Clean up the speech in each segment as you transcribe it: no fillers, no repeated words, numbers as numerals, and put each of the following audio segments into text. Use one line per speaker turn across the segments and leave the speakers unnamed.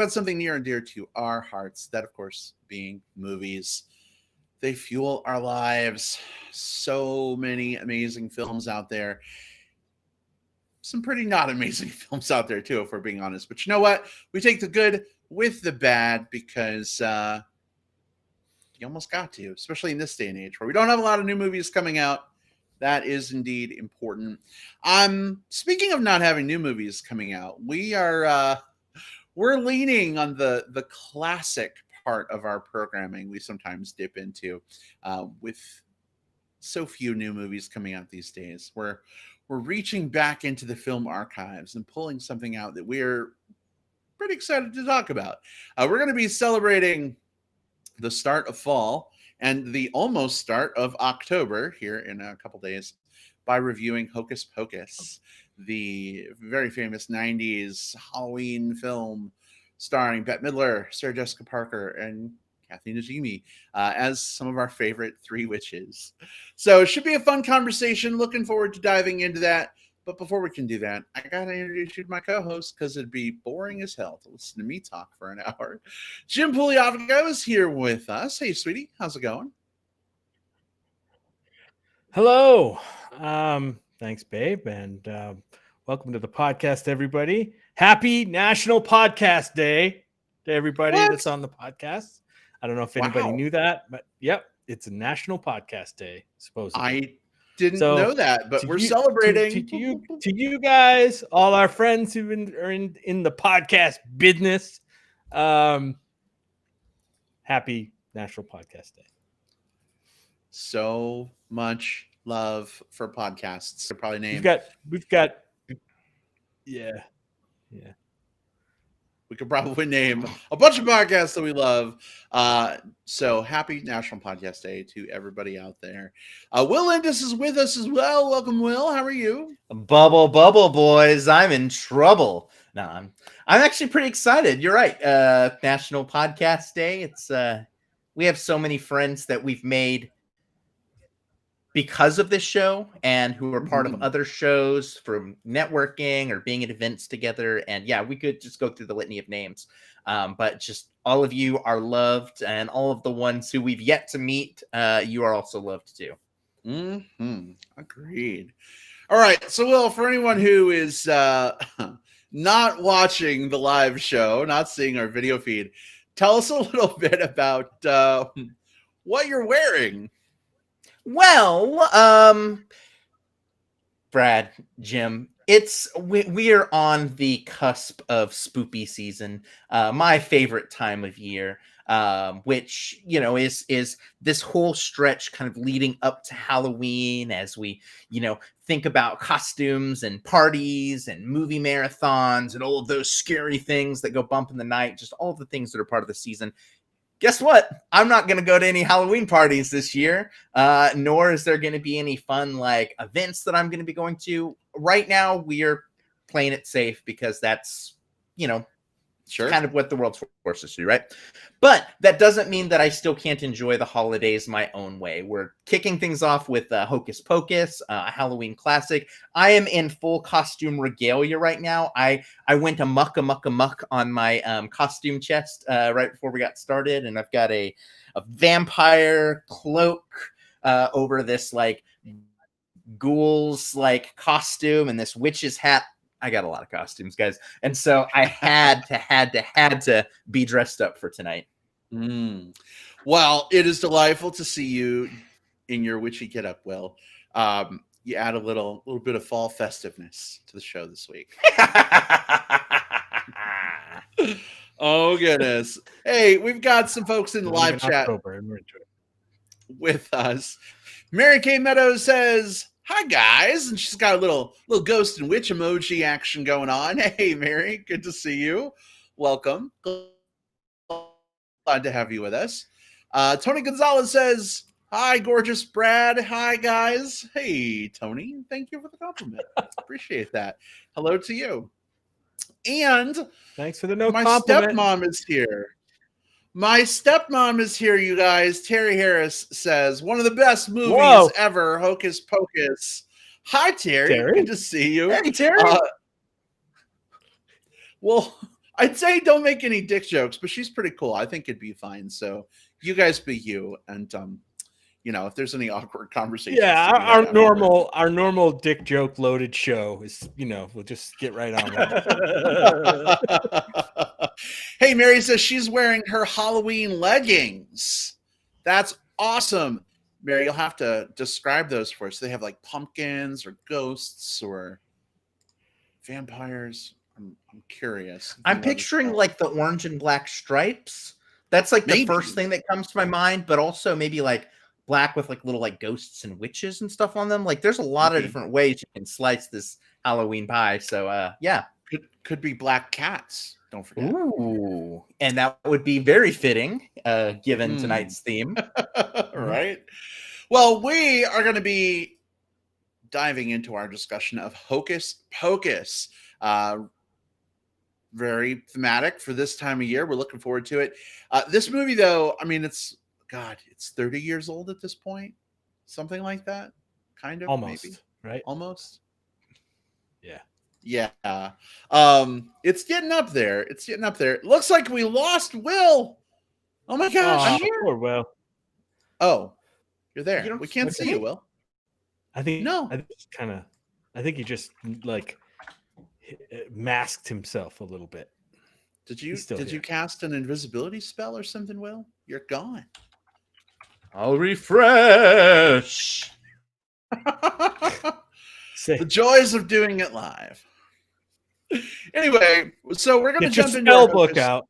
about something near and dear to our hearts, that, of course, being movies. They fuel our lives. So many amazing films out there. Some pretty not amazing films out there, too, if we're being honest. But you know what? We take the good with the bad because you almost got to, especially in this day and age where we don't have a lot of new movies coming out. That is indeed important. Speaking of not having new movies coming out, we're leaning on the classic part of our programming we sometimes dip into with so few new movies coming out these days. We're reaching back into the film archives and pulling something out that we're pretty excited to talk about. We're going to be celebrating the start of fall and the almost start of October here in a couple days by reviewing Hocus Pocus, the very famous 90s Halloween film starring Bette Middler, Sarah Jessica Parker, and Kathy Najimy as some of our favorite three witches. So it should be a fun conversation. Looking forward to diving into that. But before we can do that, I got to introduce you to my co-host because it'd be boring as hell to listen to me talk for an hour. Jim Pugliafico is here with us. Hey, sweetie. How's it going?
Hello. Thanks, babe. And welcome to the podcast, everybody. Happy National Podcast Day to everybody that's on the podcast. I don't know if anybody knew that, but yep, it's a National Podcast Day, supposedly.
I didn't know that, but we're celebrating.
To you guys, all our friends who are in the podcast business, happy National Podcast Day.
So much love for podcasts. They're probably named.
We've got, yeah.
We could probably name a bunch of podcasts that we love. So happy National Podcast Day to everybody out there. Will Lindis is with us as well. Welcome, Will. How are you?
Bubble, boys. I'm in trouble. No, I'm actually pretty excited. You're right. National Podcast Day. It's we have so many friends that we've made because of this show and who are part of other shows from networking or being at events together. And yeah, we could just go through the litany of names. But just all of you are loved, and all of the ones who we've yet to meet, you are also loved too.
Agreed. All right. So, Will, for anyone who is not watching the live show, not seeing our video feed, tell us a little bit about what you're wearing.
Well, Brad, Jim, we are on the cusp of spoopy season, my favorite time of year, which, you know, is this whole stretch kind of leading up to Halloween as we, you know, think about costumes and parties and movie marathons and all of those scary things that go bump in the night, just all of the things that are part of the season. Guess what? I'm not going to go to any Halloween parties this year, nor is there going to be any fun like events that I'm going to be going to. Right now, we are playing it safe because that's, you know, kind of what the world forces us to do, right? But that doesn't mean that I still can't enjoy the holidays my own way. We're kicking things off with Hocus Pocus, a Halloween classic. I am in full costume regalia right now. I went amok on my costume chest right before we got started, and I've got a vampire cloak over this like ghouls like costume and this witch's hat. I got a lot of costumes, guys. And so I had to be dressed up for tonight.
Well, it is delightful to see you in your witchy getup, Will. You add a little bit of fall festiveness to the show this week. Oh, goodness. Hey, we've got some folks in the live chat with us. Mary Kay Meadows says, "Hi, guys." And she's got a little ghost and witch emoji action going on. Hey, Mary, good to see you. Welcome. Glad to have you with us. Tony Gonzalez says, "Hi, gorgeous Brad. Hi, guys." Hey, Tony. Thank you for the compliment. Appreciate that. Hello to you. And
thanks for the compliment.
Stepmom is here. My stepmom is here, you guys. Terry Harris says, "One of the best movies ever, Hocus Pocus." Hi, Terry. Good to see you.
Hey, Terry.
Well, I'd say don't make any dick jokes, but she's pretty cool. I think it'd be fine. So you guys be you, and if there's any awkward conversations,
Yeah,
to be had afterwards.
our normal dick joke loaded show is, we'll just get right on with it.
Hey, Mary says she's wearing her Halloween leggings. That's awesome. Mary, you'll have to describe those for us. They have like pumpkins or ghosts or vampires. I'm curious.
I'm picturing like the orange and black stripes. That's like the first thing that comes to my mind, but also maybe like black with like little like ghosts and witches and stuff on them. Like there's a lot of different ways you can slice this Halloween pie. So yeah.
Could be black cats. Don't forget.
Ooh. And that would be very fitting given tonight's theme.
Right. Well, we are going to be diving into our discussion of Hocus Pocus. Very thematic for this time of year. We're looking forward to it. This movie, though, I mean, it's 30 years old at this point. Something like that. Kind of.
Almost,
maybe.
Right?
Almost.
Yeah.
Yeah. It's getting up there. It looks like we lost Will. Oh my gosh.
I'm here. Poor Will.
Oh, you're there. We can't see you, Will.
I think
no.
I think he just like masked himself a little bit.
Did you cast an invisibility spell or something, Will? You're gone.
I'll refresh.
The joys of doing it live. Anyway, so we're going to jump into
our book out.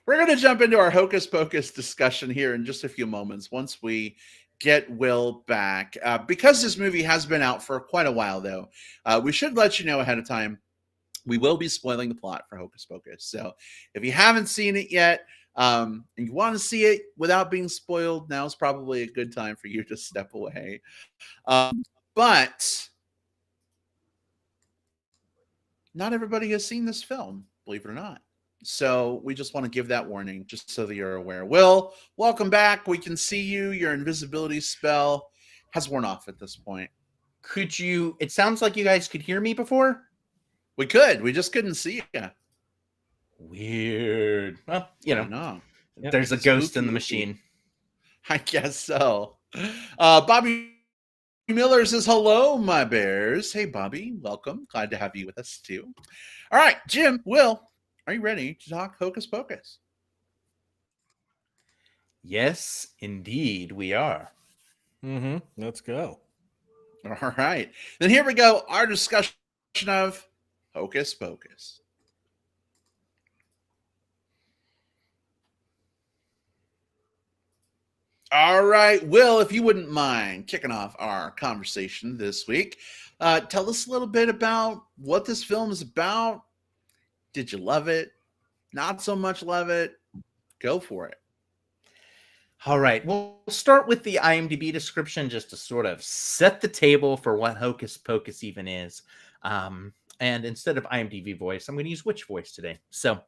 We're going to jump into our Hocus Pocus discussion here in just a few moments once we get Will back. Because this movie has been out for quite a while, though, we should let you know ahead of time. We will be spoiling the plot for Hocus Pocus. So if you haven't seen it yet and you want to see it without being spoiled, now's probably a good time for you to step away. But not everybody has seen this film, believe it or not. So we just want to give that warning just so that you're aware. Will, welcome back. We can see you. Your invisibility spell has worn off at this point.
It sounds like you guys could hear me before?
We could. We just couldn't see you.
Weird. Well,
no.
There's a ghost in the machine.
I guess so. Bobby Miller says, hello, my bears. Hey, Bobby. Welcome. Glad to have you with us, too. All right, Jim, Will, are you ready to talk Hocus Pocus?
Yes, indeed, we are.
Let's go.
All right. Then here we go. Our discussion of Hocus Pocus. All right, Will, if you wouldn't mind kicking off our conversation this week, tell us a little bit about what this film is about. Did you love it? Not so much love it? Go for it.
All right, we'll start with the IMDb description just to sort of set the table for what Hocus Pocus even is. And instead of IMDb voice, I'm going to use Witch voice today. So,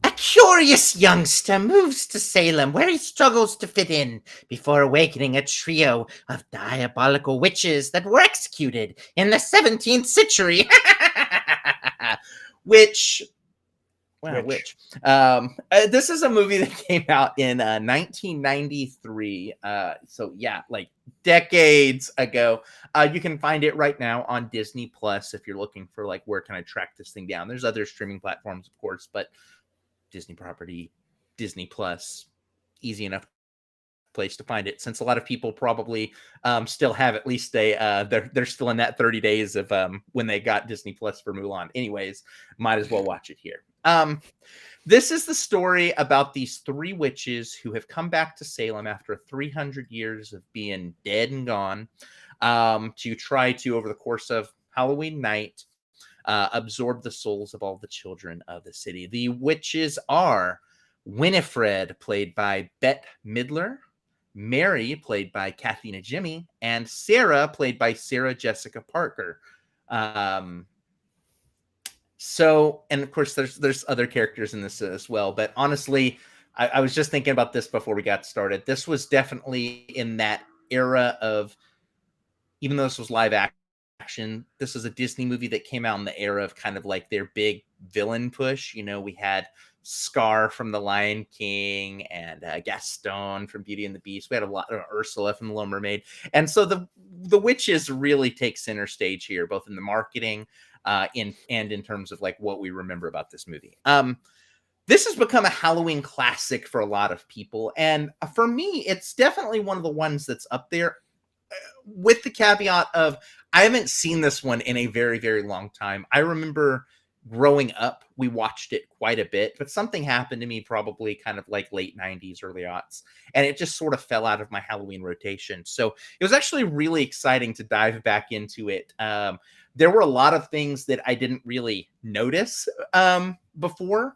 a curious youngster moves to Salem where he struggles to fit in before awakening a trio of diabolical witches that were executed in the 17th century. Which this is a movie that came out in 1993. So yeah, like decades ago. You can find it right now on Disney Plus if you're looking for like where can I track this thing down. There's other streaming platforms, of course, but Disney property, Disney Plus, easy enough place to find it, since a lot of people probably still have at least they're still in that 30 days of when they got Disney Plus for Mulan. Anyways, might as well watch it here. This is the story about these three witches who have come back to Salem after 300 years of being dead and gone, to try to, over the course of Halloween night, absorb the souls of all the children of the city. The witches are Winifred, played by Bette Middler, Mary, played by Kathy Najimy, and Sarah, played by Sarah Jessica Parker. So, and of course, there's other characters in this as well. But honestly, I was just thinking about this before we got started. This was definitely in that era of, even though this was live action. This is a Disney movie that came out in the era of kind of like their big villain push. You know, we had Scar from The Lion King and Gaston from Beauty and the Beast. We had a lot of Ursula from The Little Mermaid. And so the witches really take center stage here, both in the marketing and in terms of like what we remember about this movie. This has become a Halloween classic for a lot of people. And for me, it's definitely one of the ones that's up there, with the caveat of I haven't seen this one in a very, very long time. I remember growing up, we watched it quite a bit, but something happened to me probably kind of like late 90s, early aughts, and it just sort of fell out of my Halloween rotation. So it was actually really exciting to dive back into it. There were a lot of things that I didn't really notice before.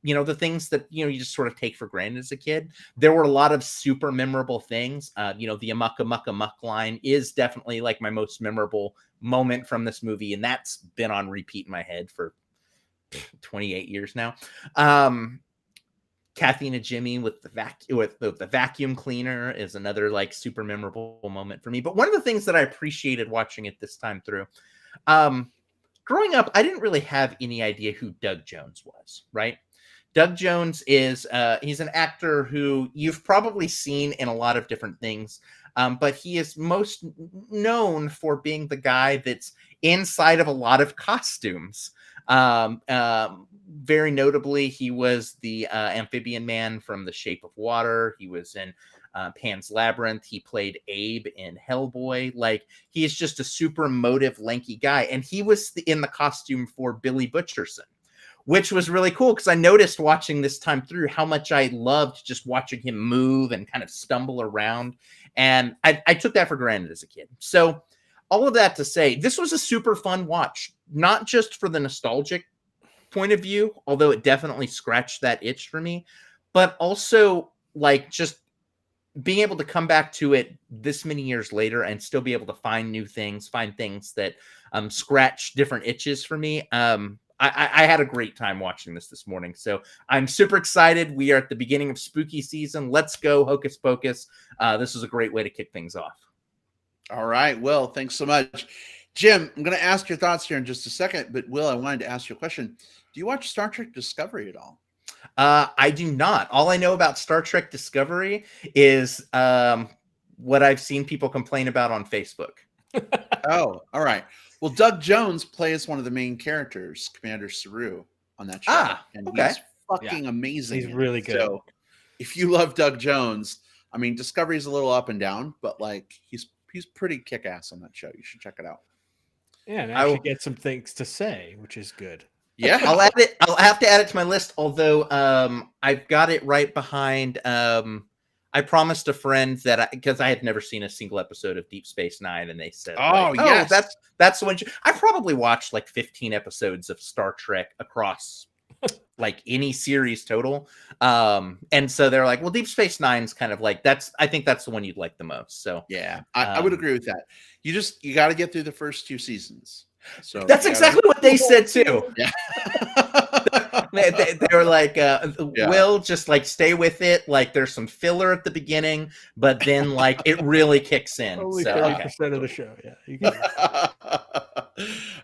You know, the things that, you know, you just sort of take for granted as a kid. There were a lot of super memorable things. You know, the Amok Amok Amok line is definitely like my most memorable moment from this movie, and that's been on repeat in my head for 28 years now. Kathy and Jimmy with the vacuum cleaner is another like super memorable moment for me. But one of the things that I appreciated watching it this time through, growing up, I didn't really have any idea who Doug Jones was, right? Doug Jones is he's an actor who you've probably seen in a lot of different things, but he is most known for being the guy that's inside of a lot of costumes. Very notably, he was the amphibian man from The Shape of Water. He was in Pan's Labyrinth. He played Abe in Hellboy. Like, he is just a super emotive, lanky guy. And he was in the costume for Billy Butcherson, which was really cool because I noticed watching this time through how much I loved just watching him move and kind of stumble around. And I took that for granted as a kid. So all of that to say, this was a super fun watch, not just for the nostalgic point of view, although it definitely scratched that itch for me, but also like just being able to come back to it this many years later and still be able to find new things, find things that scratch different itches for me. I had a great time watching this morning. So I'm super excited. We are at the beginning of spooky season. Let's go Hocus Pocus. This is a great way to kick things off.
All right, Will, thanks so much. Jim, I'm going to ask your thoughts here in just a second, but Will, I wanted to ask you a question. Do you watch Star Trek Discovery at all?
I do not. All I know about Star Trek Discovery is what I've seen people complain about on Facebook.
Oh, all right. Well, Doug Jones plays one of the main characters, Commander Saru, on that show. And
okay.
He's fucking amazing.
He's really good.
So if you love Doug Jones, I mean, Discovery's a little up and down, but like he's pretty kick-ass on that show. You should check it out.
Yeah, and actually get some things to say, which is good.
Yeah,
I'll add it. I'll have to add it to my list. Although I've got it right behind. I promised a friend that because I had never seen a single episode of Deep Space Nine, and they said,
"Oh,
like,
yes,
that's the one." I probably watched like 15 episodes of Star Trek across like any series total. And so they're like, "Well, Deep Space Nine's kind of like that's." I think that's the one you'd like the most. So
yeah, I would agree with that. You got to get through the first 2 seasons. So
that's exactly what they said too.
Yeah.
they were like, Will, just like stay with it. Like there's some filler at the beginning, but then like it really kicks in.
Only
so
30% of the show. Yeah. You can...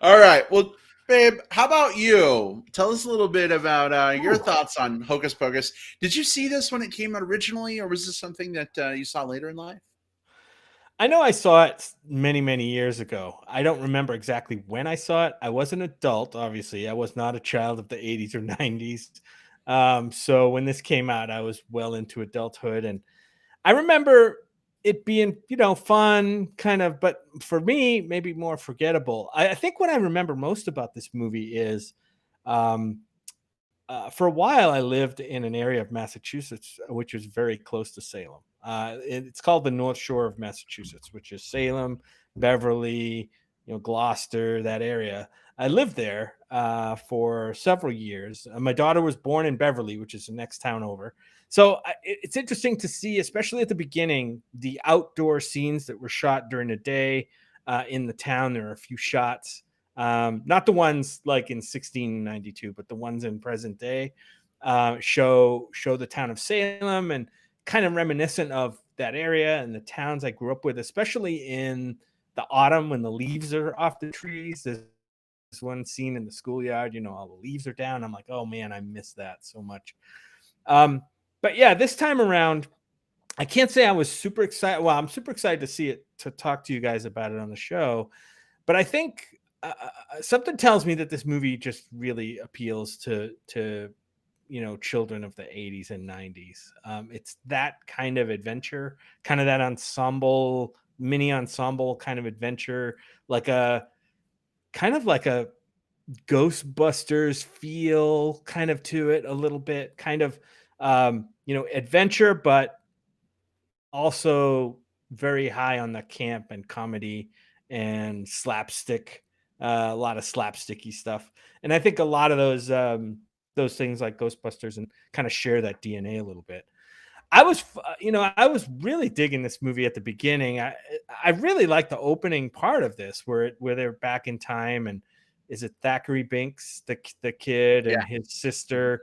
All right. Well, babe, how about you? Tell us a little bit about your thoughts on Hocus Pocus. Did you see this when it came out originally, or was this something that you saw later in life?
I know I saw it many, many years ago. I don't remember exactly when I saw it. I was an adult, obviously. I was not a child of the 80s or 90s. So when this came out, I was well into adulthood. And I remember it being, fun, kind of, but for me, maybe more forgettable. I think what I remember most about this movie is for a while, I lived in an area of Massachusetts, which was very close to Salem. It's called the North Shore of Massachusetts, which is Salem, Beverly, Gloucester, that area. I lived there for several years. My daughter was born in Beverly, which is the next town over. So it's interesting to see, especially at the beginning, the outdoor scenes that were shot during the day in the town. There are a few shots, not the ones like in 1692, but the ones in present day show the town of Salem and kind of reminiscent of that area and the towns I grew up with, especially in the autumn when the leaves are off the trees. There's one scene in the schoolyard, all the leaves are down. I'm like, oh man, I miss that so much. But yeah, this time around, I can't say I was super excited. Well, I'm super excited to see it, to talk to you guys about it on the show. But I think something tells me that this movie just really appeals to children of the 80s and 90s. It's that kind of adventure, kind of that mini ensemble kind of adventure, like a kind of like a Ghostbusters feel kind of to it a little bit, kind of adventure, but also very high on the camp and comedy and slapstick, a lot of slapsticky stuff. And I think a lot of those things like Ghostbusters and kind of share that DNA a little bit. I was really digging this movie at the beginning. I really like the opening part of this where they're back in time, and is it Thackeray Binks, the kid and his sister.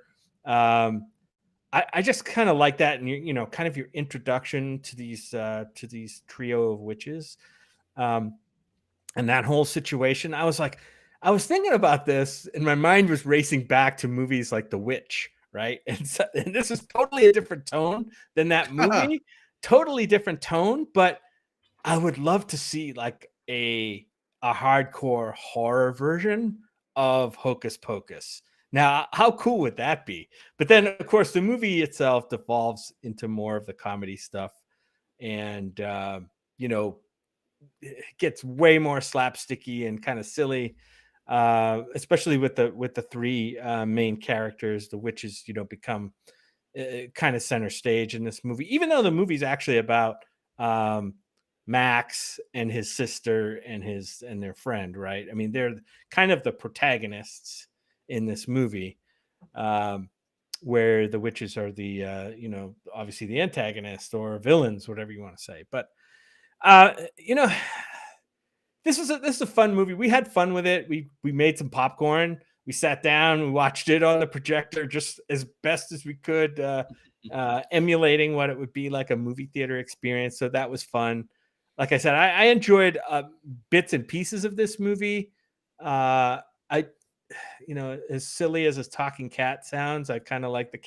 I just kind of like that, and kind of your introduction to these trio of witches, and that whole situation. I was thinking about this, and my mind was racing back to movies like The Witch, right? And this is totally a different tone than that movie, totally different tone. But I would love to see like a hardcore horror version of Hocus Pocus. Now, how cool would that be? But then, of course, the movie itself devolves into more of the comedy stuff, and it gets way more slapsticky and kind of silly, especially with the three main characters. The witches, become kind of center stage in this movie, even though the movie's actually about Max and his sister and their friend, right? I mean, they're kind of the protagonists in this movie, where the witches are the obviously the antagonist or villains, whatever you want to say. But this is a fun movie. We had fun with it. We made some popcorn. We sat down. We watched it on the projector just as best as we could, emulating what it would be like a movie theater experience. So that was fun. Like I said, I enjoyed bits and pieces of this movie. As silly as a talking cat sounds, I kind of like the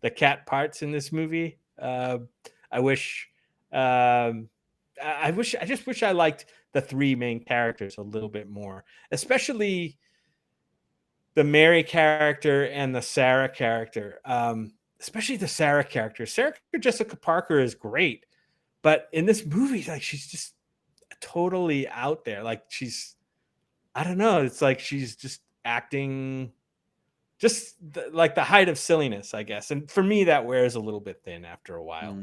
cat parts in this movie. I just wish I liked the three main characters a little bit more, especially the Mary character and the Sarah character. Especially the Sarah character. Sarah Jessica Parker is great, but in this movie, like, she's just totally out there. Like, I don't know. It's like she's just acting just like the height of silliness, I guess. And for me, that wears a little bit thin after a while.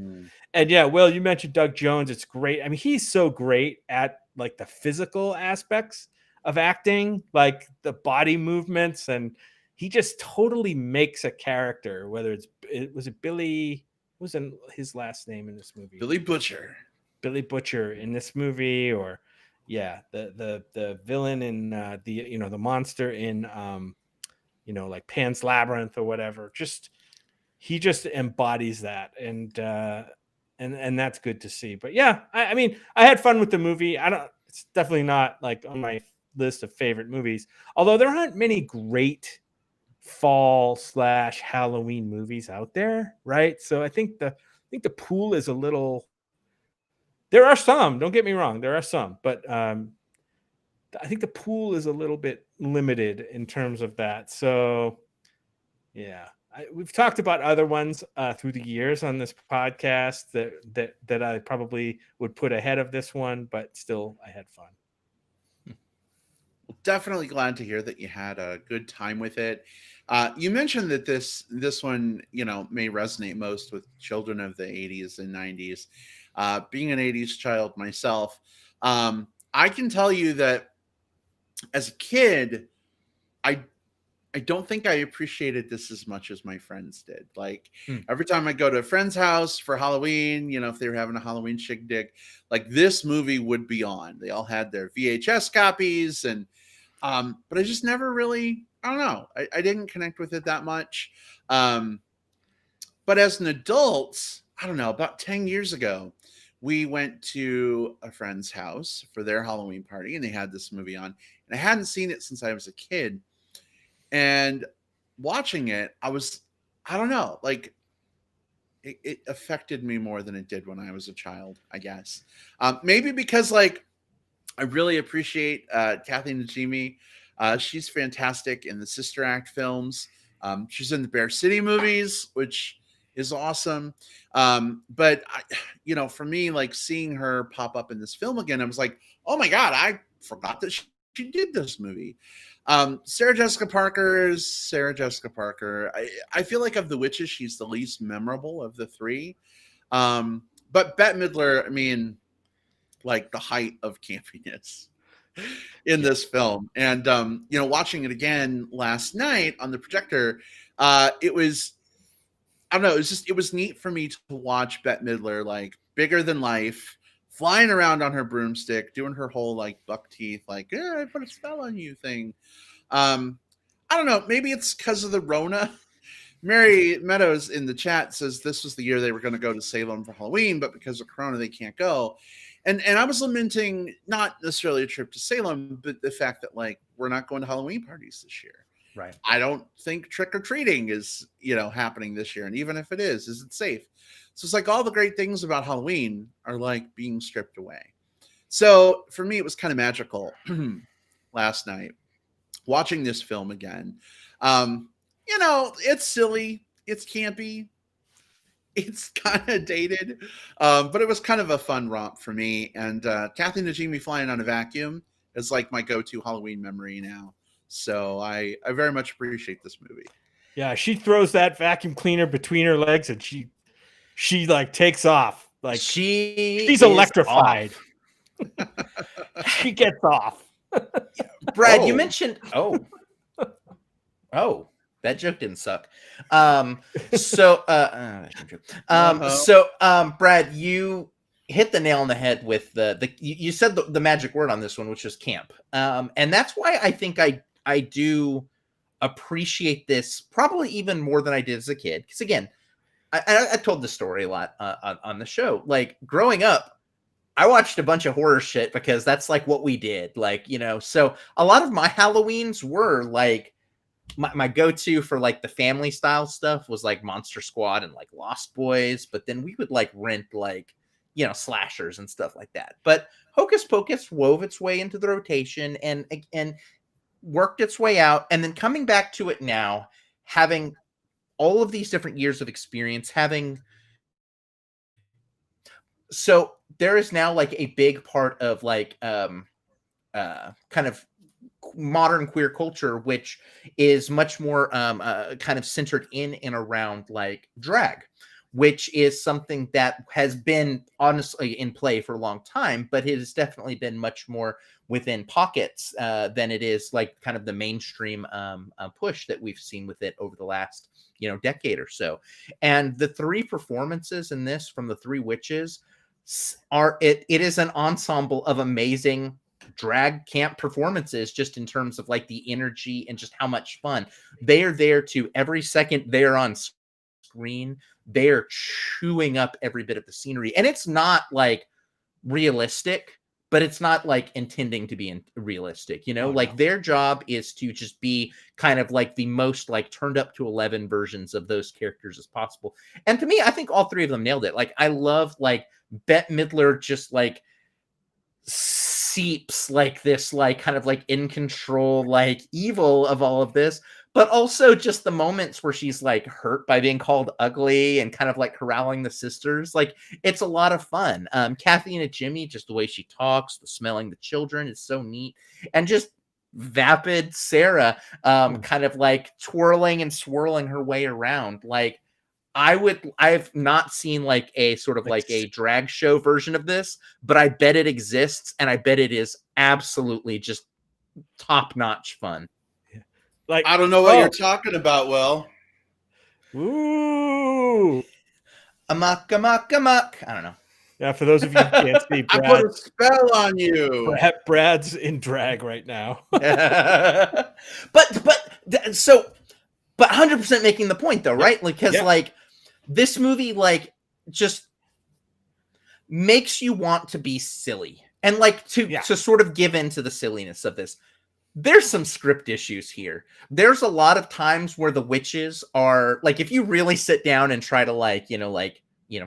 And yeah, Will, you mentioned Doug Jones. It's great. I mean, he's so great at like the physical aspects of acting, like the body movements, and he just totally makes a character, whether was it Billy, what was his last name in this movie?
Billy Butcher
in this movie, or the villain in the monster in like Pan's Labyrinth or whatever. He just embodies that, and that's good to see. But yeah, I mean, I had fun with the movie. It's definitely not like on my list of favorite movies, although there aren't many great fall / Halloween movies out there, right? So I think the pool is a little. There are some, don't get me wrong, there are some, but I think the pool is a little bit limited in terms of that. So yeah, we've talked about other ones through the years on this podcast that I probably would put ahead of this one, but still I had fun.
Definitely glad to hear that you had a good time with it. You mentioned that this one, may resonate most with children of the 80s and 90s. Being an 80s child myself, I can tell you that as a kid, I don't think I appreciated this as much as my friends did. Like every time I go to a friend's house for Halloween, if they were having a Halloween shindig, like this movie would be on. They all had their VHS copies, and but I just never really, I don't know. I didn't connect with it that much. But as an adult, I don't know, about 10 years ago, we went to a friend's house for their Halloween party, and they had this movie on, and I hadn't seen it since I was a kid. And watching it, I don't know, like it affected me more than it did when I was a child, I guess. Maybe because like I really appreciate Kathy Najimy. She's fantastic in the Sister Act films. She's in the Bear City movies, which is awesome. But for me, like seeing her pop up in this film again, I was like, oh my God, I forgot that she did this movie. Sarah Jessica Parker. I feel like of the witches, she's the least memorable of the three. But Bette Midler, I mean, like the height of campiness in this film. And watching it again last night on the projector, it was, I don't know, it was neat for me to watch Bette Midler, like bigger than life, flying around on her broomstick, doing her whole like buck teeth, like, I put a spell on you thing. I don't know, maybe it's because of the Rona. Mary Meadows in the chat says this was the year they were going to go to Salem for Halloween, but because of Corona, they can't go. And I was lamenting not necessarily a trip to Salem, but the fact that like we're not going to Halloween parties this year.
Right.
I don't think trick-or-treating is, happening this year. And even if it is it safe? So it's like all the great things about Halloween are like being stripped away. So for me, it was kind of magical last night watching this film again. It's silly. It's campy. It's kind of dated. But it was kind of a fun romp for me. And Kathy Najimy flying on a vacuum is like my go-to Halloween memory now. So I very much appreciate this movie.
Yeah, she throws that vacuum cleaner between her legs and she like takes off. Like she's electrified. She gets off.
Brad, you mentioned that joke didn't suck. So Brad, you hit the nail on the head with you said the magic word on this one, which was camp. And that's why I think I do appreciate this probably even more than I did as a kid. Because again, I told this story a lot on the show. Like growing up, I watched a bunch of horror shit because that's like what we did. Like, so a lot of my Halloweens were like my go-to for like the family style stuff was like Monster Squad and like Lost Boys. But then we would like rent like, slashers and stuff like that. But Hocus Pocus wove its way into the rotation and worked its way out. And then coming back to it now, having all of these different years of experience, so there is now like a big part of like kind of modern queer culture, which is much more kind of centered in and around like drag, which is something that has been honestly in play for a long time, but it has definitely been much more within pockets than it is like kind of the mainstream push that we've seen with it over the last decade or so. And the three performances in this from the three witches it is an ensemble of amazing drag camp performances, just in terms of like the energy and just how much fun they are there to every second they're on screen. They're chewing up every bit of the scenery, and it's not like realistic, but it's not like intending to be realistic, like their job is to just be kind of like the most like turned up to 11 versions of those characters as possible. And to me, I think all three of them nailed it. Like I love like Bette Midler just like seeps like this like kind of like in control like evil of all of this, but also just the moments where she's like hurt by being called ugly and kind of like corralling the sisters. Like it's a lot of fun. Kathy Najimy, just the way she talks, the smelling the children is so neat. And just vapid Sarah kind of like twirling and swirling her way around. Like I've not seen like a sort of like a drag show version of this, but I bet it exists, and I bet it is absolutely just top-notch fun.
Like I don't know what you're talking about, Will.
Ooh.
Amok. I don't know.
Yeah, for those of you who can't see,
I put a spell on you.
Brad's in drag right now.
But 100% making the point though, right? Like, because like this movie, like just makes you want to be silly and like to sort of give into the silliness of this. There's some script issues here. There's a lot of times where the witches are like, if you really sit down and try to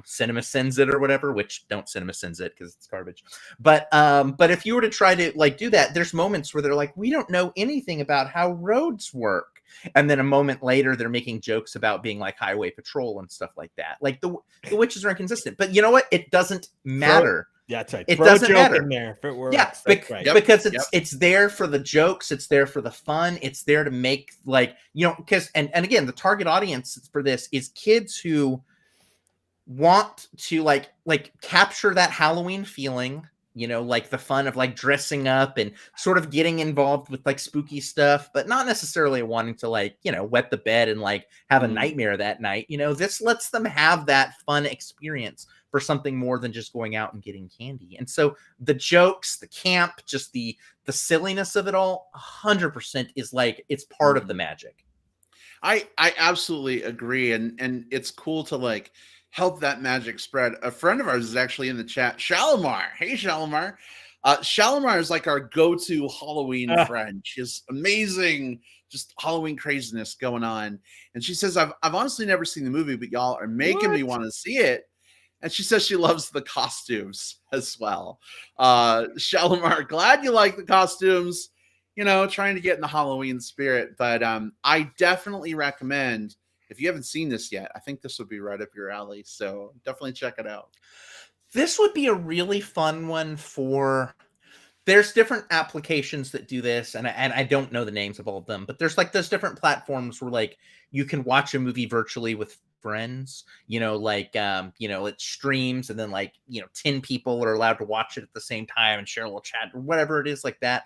cinema sins it or whatever, which don't cinema sins it because it's garbage. But if you were to try to like do that, there's moments where they're like, we don't know anything about how roads work. And then a moment later, they're making jokes about being like highway patrol and stuff like that. Like the witches are inconsistent, but you know what? It doesn't matter.
Yeah, that's right.
It doesn't matter
in there if it works.
Yeah,
right.
because it's there for the jokes, it's there for the fun, it's there to make because and again, the target audience for this is kids who want to like capture that Halloween feeling, like the fun of like dressing up and sort of getting involved with like spooky stuff, but not necessarily wanting to wet the bed and like have a nightmare that night. This lets them have that fun experience for something more than just going out and getting candy. And so the jokes, the camp, just the silliness of it all 100% is like, it's part of the magic.
I absolutely agree. And it's cool to like help that magic spread. A friend of ours is actually in the chat, Shalimar. Hey, Shalimar. Shalimar is like our go-to Halloween friend. She has amazing just Halloween craziness going on. And she says, I've honestly never seen the movie, but y'all are making me want to see it. And she says she loves the costumes as well. Shalimar, glad you like the costumes, trying to get in the Halloween spirit. But I definitely recommend, if you haven't seen this yet, I think this would be right up your alley. So definitely check it out.
This would be a really fun one there's different applications that do this, and I don't know the names of all of them, but there's like those different platforms where like you can watch a movie virtually with friends, it streams, and then 10 people are allowed to watch it at the same time and share a little chat or whatever it is like that.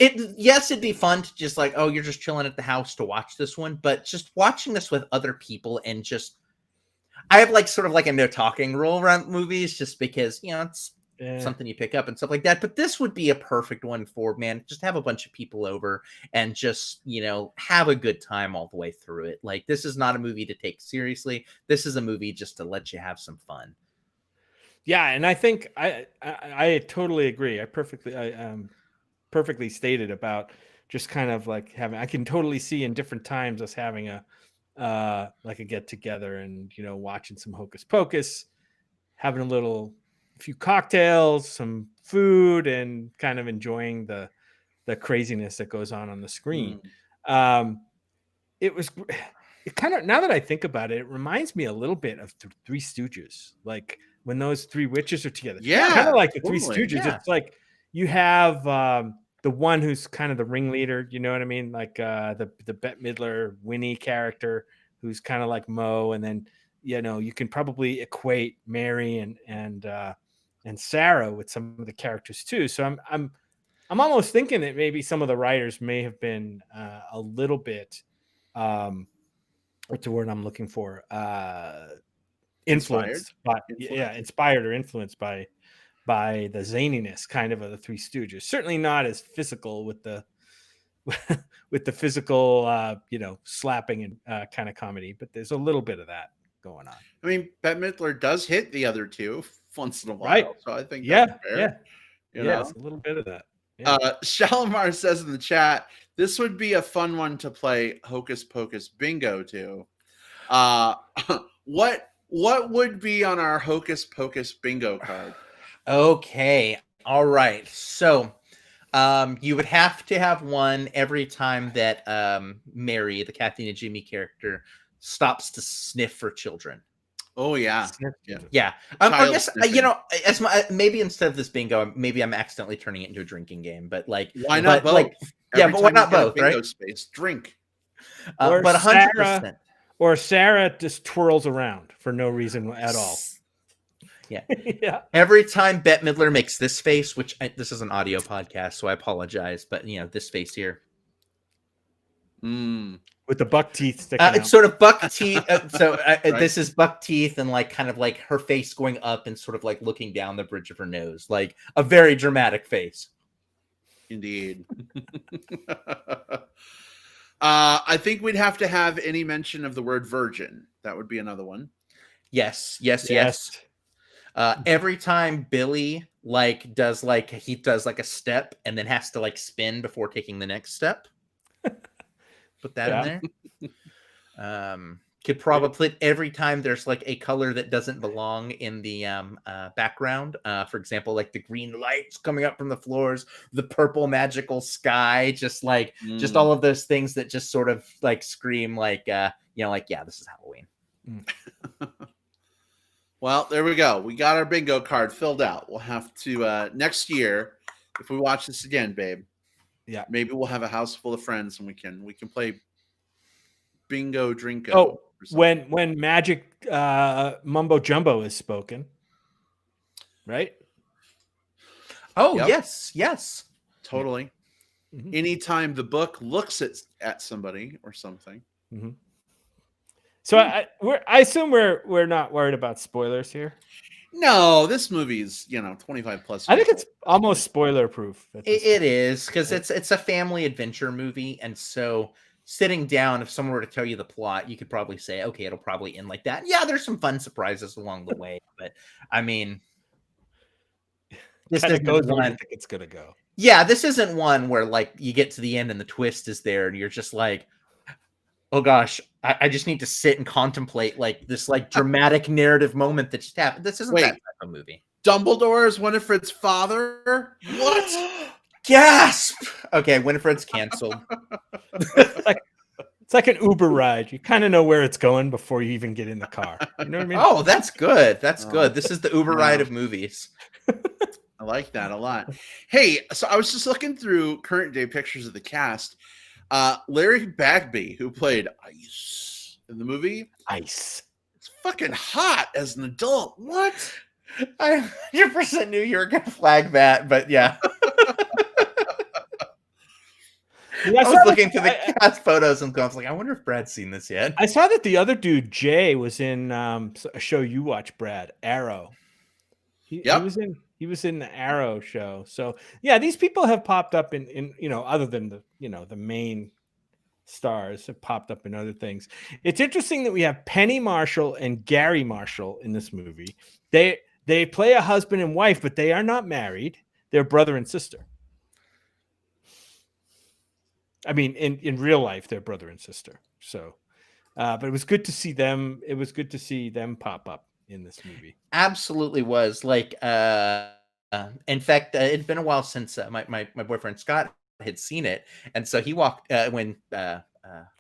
It'd be fun to just like, oh, you're just chilling at the house to watch this one, but just watching this with other people and just, I have like sort of like a no talking rule around movies just because, it's something you pick up and stuff like that. But this would be a perfect one for, man, just have a bunch of people over and just, have a good time all the way through it. Like, this is not a movie to take seriously. This is a movie just to let you have some fun.
Yeah. And I think I totally agree. I perfectly stated about just kind of like I can totally see in different times us having a get together and, watching some Hocus Pocus, having a few cocktails, some food, and kind of enjoying the craziness that goes on the screen. It kind of, now that I think about it, it reminds me a little bit of the Three Stooges, like when those three witches are together.
Yeah,
kind of like the
totally.
Three Stooges.
Yeah.
It's like you have the one who's kind of the ringleader, you know what I mean? Like the Bette Midler Winnie character, who's kind of like Mo, and then you can probably equate Mary and Sarah with some of the characters too. So I'm almost thinking that maybe some of the writers may have been a little bit what's the word I'm looking for? Influenced by inspired or influenced by the zaniness kind of the Three Stooges. Certainly not as physical with the physical slapping and kind of comedy, but there's a little bit of that going on.
I mean, Bette Middler does hit the other two once in a while,
right?
So I think that's fair.
Yes, a little bit of that.
Shalimar says in the chat, this would be a fun one to play Hocus Pocus bingo to. What would be on our Hocus Pocus bingo card?
Okay. All right. So you would have to have one every time that Mary, the Kathy and Jimmy character, stops to sniff for children.
Oh yeah.
Yeah. I guess as maybe instead of this bingo, maybe I'm accidentally turning it into a drinking game, but like
why not both?
But why not both, right?
Space, drink.
But 100%.
Or Sarah just twirls around for no reason at all.
Yeah.
Yeah.
Every time Bette Midler makes this face, which this is an audio podcast, so I apologize, but this face here.
With the buck teeth sticking out.
It's sort of buck teeth. This is buck teeth and like kind of like her face going up and sort of like looking down the bridge of her nose, like a very dramatic face.
Indeed. I think we'd have to have any mention of the word virgin. That would be another one.
Yes. Every time Billy does like a step and then has to like spin before taking the next step. Put that in there. Could probably put every time there's like a color that doesn't belong in the background. For example, like the green lights coming up from the floors, the purple magical sky, just all of those things that just sort of like scream like this is Halloween.
Well, there we go. We got our bingo card filled out. We'll have to next year, if we watch this again, babe.
Yeah.
Maybe we'll have a house full of friends and we can play bingo drinko.
Oh, when magic mumbo jumbo is spoken, right?
Oh,
Yep.
yes.
Totally. Mm-hmm. Anytime the book looks at somebody or something.
Mm-hmm. So I assume we're not worried about spoilers here.
No, this movie's 25 plus.
I think it's almost spoiler proof.
It is, because it's a family adventure movie, and so sitting down, if someone were to tell you the plot, you could probably say, okay, it'll probably end like that. Yeah, there's some fun surprises along the way, but I mean,
this goes where I think it's gonna go.
Yeah, this isn't one where like you get to the end and the twist is there, and you're just like, oh gosh, I just need to sit and contemplate like this like dramatic narrative moment that just happened. This isn't that type of movie.
Dumbledore is Winifred's father? What?
Gasp! Okay, Winifred's canceled.
It's like an Uber ride. You kind of know where it's going before you even get in the car. You know what I mean?
Oh, that's good. That's good. This is the Uber ride of movies.
I like that a lot. Hey, so I was just looking through current day pictures of the cast. Larry Bagby, who played Ice in the movie.
Ice.
It's fucking hot as an adult. What?
I 100% knew you were going to flag that, but yeah. I was looking through the cast photos and I was like, I wonder if Brad's seen this yet.
I saw that the other dude, Jay, was in a show you watch, Brad, Arrow. He was in the Arrow show. So yeah, these people have popped up in other than the main stars have popped up in other things. It's interesting that we have Penny Marshall and Gary Marshall in this movie. They play a husband and wife, but they are not married. They're brother and sister. I mean, in real life, they're brother and sister. So, but it was good to see them. It was good to see them pop up in this movie.
Absolutely was. Like, in fact, it'd been a while since my boyfriend Scott had seen it, and so he walked when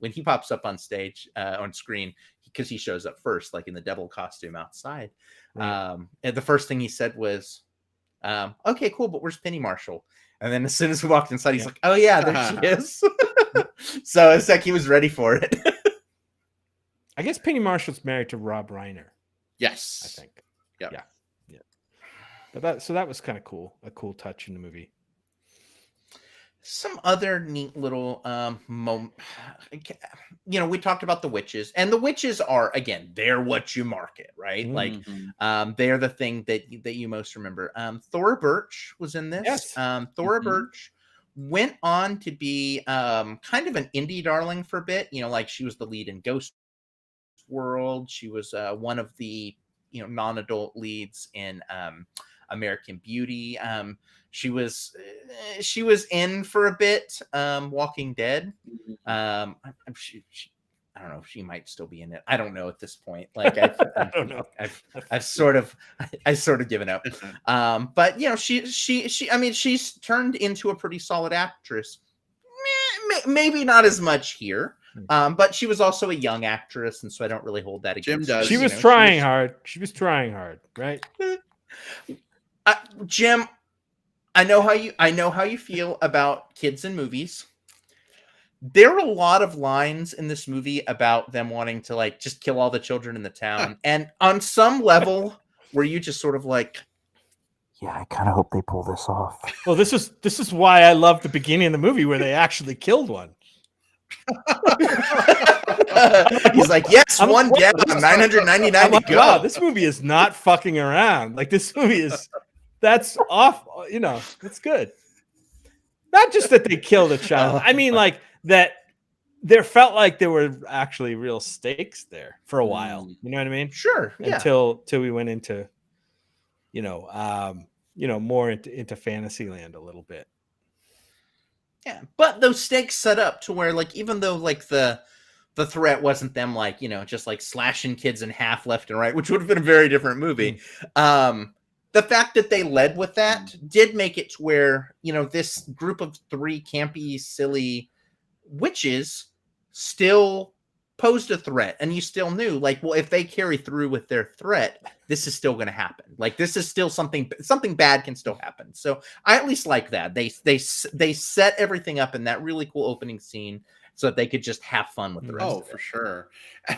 he pops up on stage on screen, because he shows up first, like in the devil costume outside. Right. And the first thing he said was, "Okay, cool, but where's Penny Marshall?" And then as soon as we walked inside, he's like, "Oh yeah, there she is." So it's like he was ready for it.
I guess Penny Marshall's married to Rob Reiner.
Yes,
I think.
Yeah.
But that was kind of cool. A cool touch in the movie.
Some other neat little we talked about the witches, and the witches are, again, they're what you market, right?
Mm-hmm.
Like they're the thing that you most remember. Thora Birch was in this.
Yes.
Thora Birch went on to be kind of an indie darling for a bit. Like she was the lead in Ghost World. She was one of the non-adult leads in American Beauty. She was in for a bit, Walking Dead. I don't know if she might still be in it. I don't know at this point. Like I
don't know.
I've sort of given up. But she's turned into a pretty solid actress. Maybe not as much here. But she was also a young actress, and so I don't really hold that against her.
She was trying hard. She was trying hard, right?
Jim, I know how you feel about kids in movies. There are a lot of lines in this movie about them wanting to like just kill all the children in the town, and on some level, were you just sort of like, yeah, I kind of hope they pull this off.
Well, this is why I love the beginning of the movie where they actually killed one.
He's like, yes, one down, 999 to go.
Wow, this movie is not fucking around. Like this movie that's off. It's good. Not just that they killed a child. I mean, like that there felt like there were actually real stakes there for a while. You know what I mean?
Sure. Yeah.
Until we went into, more into Fantasyland a little bit.
Yeah, but those stakes set up to where, like, even though like the threat wasn't them like, just like slashing kids in half left and right, which would have been a very different movie. The fact that they led with that did make it to where, this group of 3 campy, silly witches still posed a threat, and you still knew, like, well, if they carry through with their threat, this is still going to happen. Like, this is still something bad can still happen. So I at least like that they set everything up in that really cool opening scene so that they could just have fun with the rest.
Oh, for sure.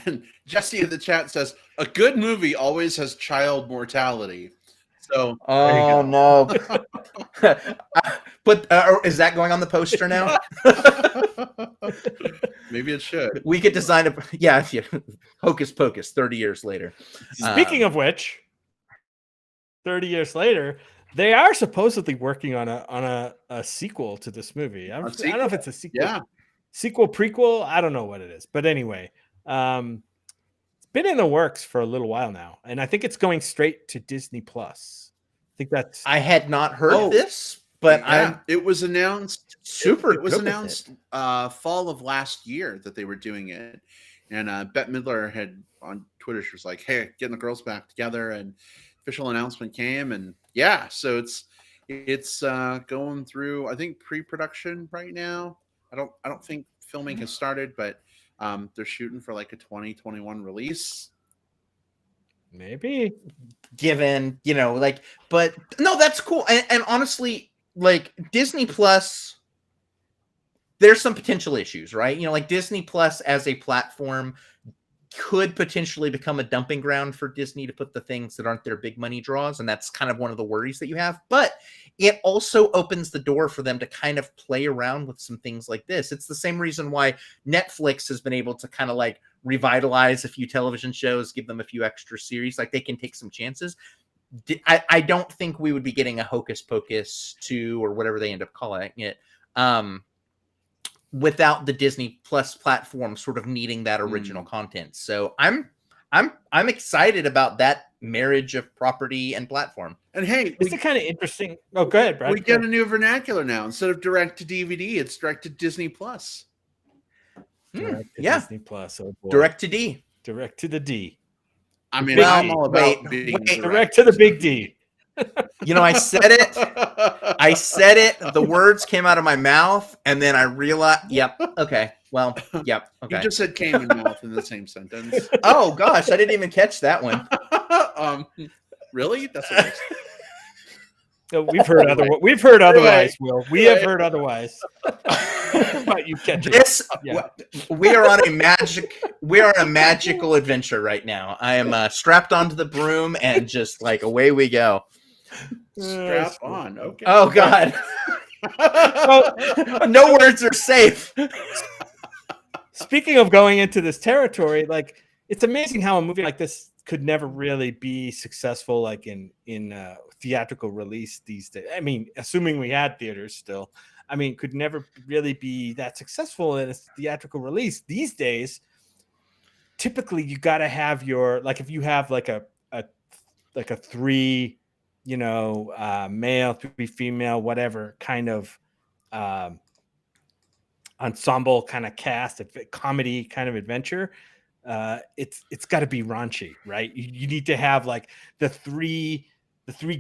And Jesse in the chat says a good movie always has child mortality. So,
oh no. But is that going on the poster now?
Maybe it should.
We could design a Hocus Pocus 30 years later.
Speaking of which, 30 years later, they are supposedly working on a sequel to this movie. I don't know if it's a sequel.
Yeah.
Sequel, prequel, I don't know what it is. But anyway, it's been in the works for a little while now, and I think it's going straight to Disney Plus. I think that's.
I had not heard this, but
it was announced.
Super.
It was announced fall of last year that they were doing it, and Bette Midler had on Twitter. She was like, "Hey, getting the girls back together," and official announcement came, and yeah, so it's going through, I think, pre-production right now. I don't think filming has started, but they're shooting for like a 2021 release.
Maybe.
Given, but no, that's cool. And honestly, like, Disney Plus, there's some potential issues, right? Like, Disney Plus as a platform could potentially become a dumping ground for Disney to put the things that aren't their big money draws. And that's kind of one of the worries that you have. But it also opens the door for them to kind of play around with some things like this. It's the same reason why Netflix has been able to kind of like revitalize a few television shows, give them a few extra series. Like, they can take some chances. I don't think we would be getting a Hocus Pocus 2 or whatever they end up calling it, without the Disney Plus platform sort of needing that original content. So I'm excited about that marriage of property and platform.
And hey,
it's kind of interesting. Oh, go ahead, Brad.
We get a new vernacular now. Instead of direct to DVD, it's direct to Disney Plus.
Disney Plus. Oh boy.
Direct to D.
Direct to the D.
I mean, I'm all about being
direct to the big D.
I said it. The words came out of my mouth, and then I realized, yep, okay. Well, yep, okay.
You just said came in mouth in the same sentence.
Oh gosh, I didn't even catch that one.
Really? That's what
we've heard otherwise, Will. We have heard otherwise. But you catch
this. Yeah. We are on a magical adventure right now. I am strapped onto the broom, and just like away we go.
Strap on. Okay.
Oh God. No words are safe.
Speaking of going into this territory, like, it's amazing how a movie like this could never really be successful, like in theatrical release these days. I mean, assuming we had theaters still, could never really be that successful in a theatrical release these days. Typically, you got to have your, like, if you have like a 3, male, 3 female, whatever kind of ensemble kind of cast, a comedy kind of adventure. It's got to be raunchy, right? You need to have like the three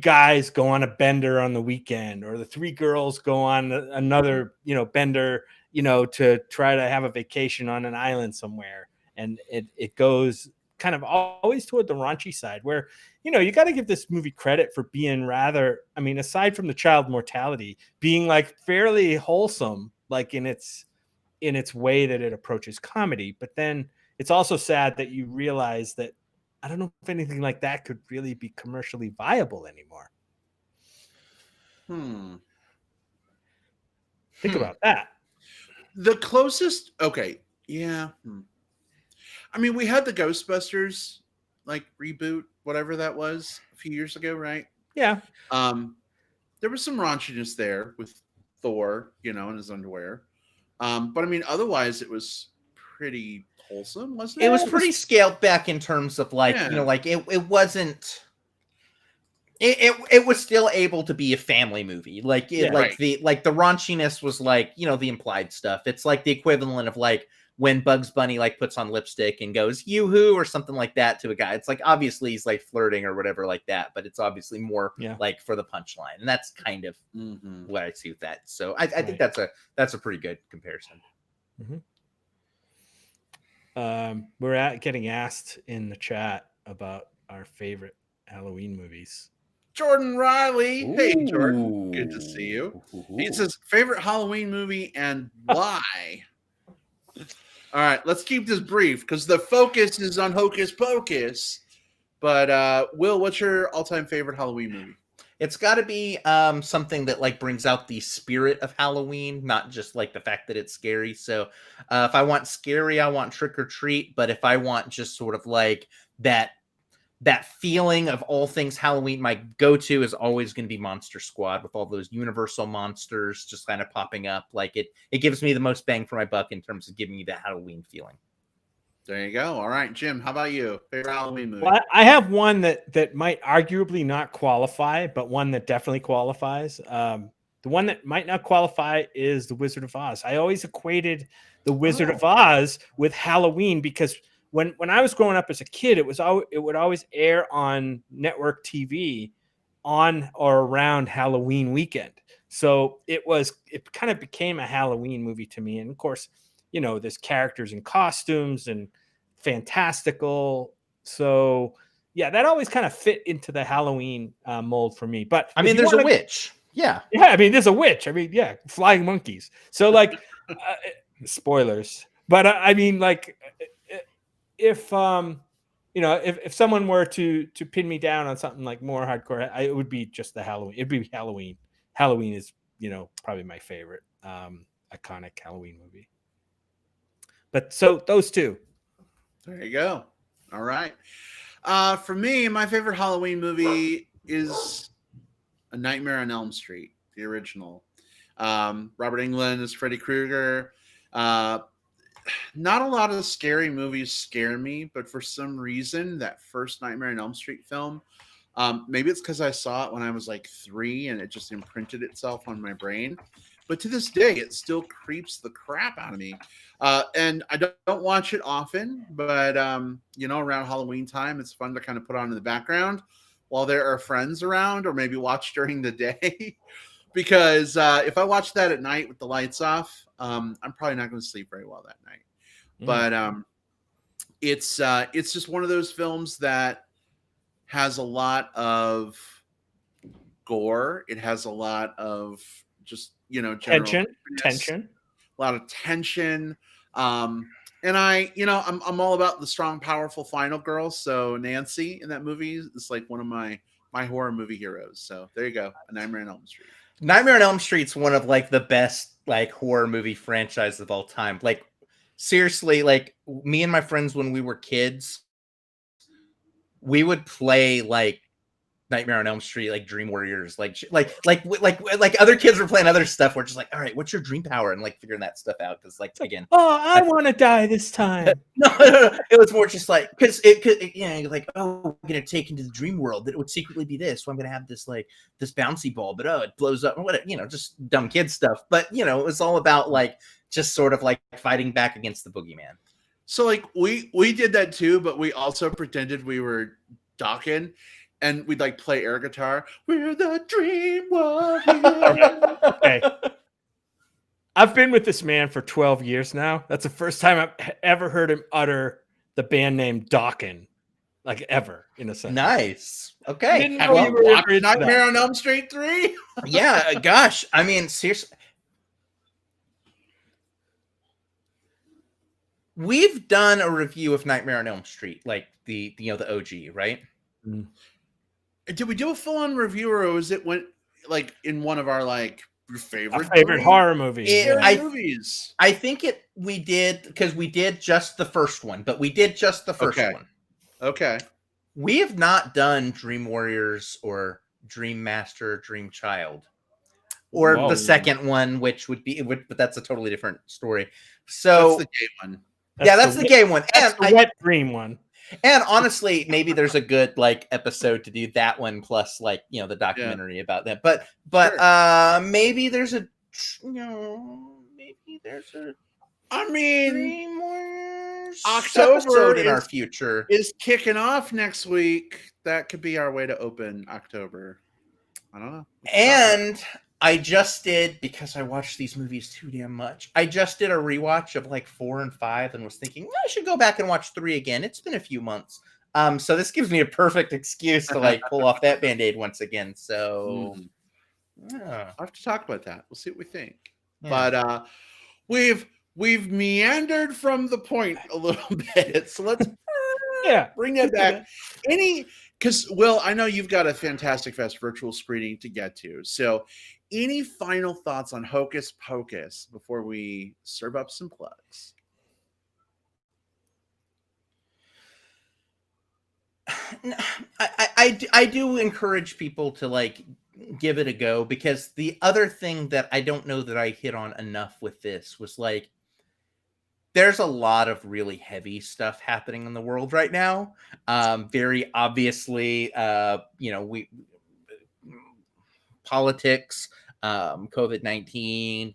guys go on a bender on the weekend, or the 3 girls go on another bender, to try to have a vacation on an island somewhere, and it goes kind of always toward the raunchy side, where you got to give this movie credit for being rather, aside from the child mortality, being like fairly wholesome, like in its way that it approaches comedy. But then it's also sad that you realize that I don't know if anything like that could really be commercially viable anymore. Think about that.
The closest, okay, yeah. We had the Ghostbusters like reboot, whatever that was, a few years ago, right?
Yeah.
There was some raunchiness there with Thor, in his underwear. But otherwise it was pretty wholesome, wasn't it?
It was pretty scaled back in terms of like,
Yeah.
you know, like it wasn't. It was still able to be a family movie. Like
Yeah.
like the raunchiness was like, you know, the implied stuff. It's like the equivalent of like when Bugs Bunny like puts on lipstick and goes yoo-hoo or something like that to a guy. It's like obviously he's like flirting or whatever like that, but it's obviously more like for the punchline. And that's kind of what I see with that. So I think that's a pretty good comparison.
We're getting asked in the chat about our favorite Halloween movies.
Jordan Riley.
Ooh.
Hey, Jordan. Good to see you. He says, favorite Halloween movie and why? All right, let's keep this brief because the focus is on Hocus Pocus. But Will, what's your all-time favorite Halloween movie?
It's got to be something that like brings out the spirit of Halloween, not just like the fact that it's scary. So if I want scary, I want Trick or Treat. But if I want just sort of like that feeling of all things Halloween, my go-to is always going to be Monster Squad with all those Universal monsters just kind of popping up. Like it gives me the most bang for my buck in terms of giving me that Halloween feeling.
There you go. All right, Jim, how about you? Favorite Halloween movie?
Well, I have one that might arguably not qualify, but one that definitely qualifies. The one that might not qualify is The Wizard of Oz. I always equated The Wizard of Oz with Halloween because when I was growing up as a kid, it would always air on network TV on or around Halloween weekend. So it kind of became a Halloween movie to me. And of course, you know, there's characters and costumes and fantastical. So yeah, that always kind of fit into the Halloween mold for me. But
I mean, there's a witch. Yeah.
Yeah. I mean, there's a witch. I mean, yeah. Flying monkeys. So like spoilers, but I mean, like if if someone were to pin me down on something like more hardcore, it would be just the Halloween. It'd be Halloween. Halloween is, probably my favorite iconic Halloween movie. But so those two.
There you go. All right. For me, my favorite Halloween movie is A Nightmare on Elm Street, the original. Robert Englund is Freddy Krueger. Not a lot of scary movies scare me, but for some reason, that first Nightmare on Elm Street film, maybe it's because I saw it when I was like 3 and it just imprinted itself on my brain. But to this day, it still creeps the crap out of me. And I don't watch it often, but, around Halloween time, it's fun to kind of put on in the background while there are friends around or maybe watch during the day. Because if I watch that at night with the lights off, I'm probably not going to sleep very well that night. But it's just one of those films that has a lot of gore. It has a lot of just
tension,
a lot of tension. And I'm all about the strong, powerful final girl. So Nancy in that movie is like one of my horror movie heroes. So there you go, A Nightmare on Elm Street.
Nightmare on Elm Street's one of like the best like horror movie franchises of all time. Like seriously, like me and my friends when we were kids, we would play like Nightmare on Elm Street, like Dream Warriors, like other kids were playing other stuff. We're just like, all right, what's your dream power? And like figuring that stuff out. Cause like, again,
I want to die this time.
No. It was more just like, cause like, oh, I'm going to take into the dream world that it would secretly be this. So I'm going to have this, like this bouncy ball, but it blows up or whatever, just dumb kid stuff. But it was all about like, just sort of like fighting back against the boogeyman.
So like we did that too, but we also pretended we were Dawkins. And we'd like play air guitar. We're the Dream Warriors.
Okay. I've been with this man for 12 years now. That's the first time I've ever heard him utter the band name Dawkins, like ever in a sense.
Nice. Okay.
Have you watched Nightmare on Elm Street 3?
Yeah. Gosh. I mean, seriously. We've done a review of Nightmare on Elm Street, like the OG, right?
Mm.
Did we do a full-on review, or was it like in one of our like your
favorite horror movies?
Movies.
I think we did because we did just the first one, but we did just the first one.
Okay.
We have not done Dream Warriors or Dream Master, Dream Child, or the second one, which would be, but that's a totally different story. So
that's the gay one.
That's the gay one.
That's
And
the wet dream one.
And honestly, maybe there's a good like episode to do that one plus like the documentary about that. But
Sure.
maybe there's a maybe there's a
I mean,
3 more
October
episode in our future
is kicking off next week. That could be our way to open October. I don't know.
And I just did, because I watched these movies too damn much, I just did a rewatch of like 4 and 5 and was thinking I should go back and watch 3 again. It's been a few months. So this gives me a perfect excuse to like pull off that Band-Aid once again. So
I'll have to talk about that. We'll see what we think.
Yeah.
But we've meandered from the point a little bit. So let's bring that back. Because Will, I know you've got a Fantastic Fest virtual screening to get to. So any final thoughts on Hocus Pocus before we serve up some plugs?
I do encourage people to like give it a go, because the other thing that I don't know that I hit on enough with this was like, there's a lot of really heavy stuff happening in the world right now. Very obviously, we politics, COVID-19,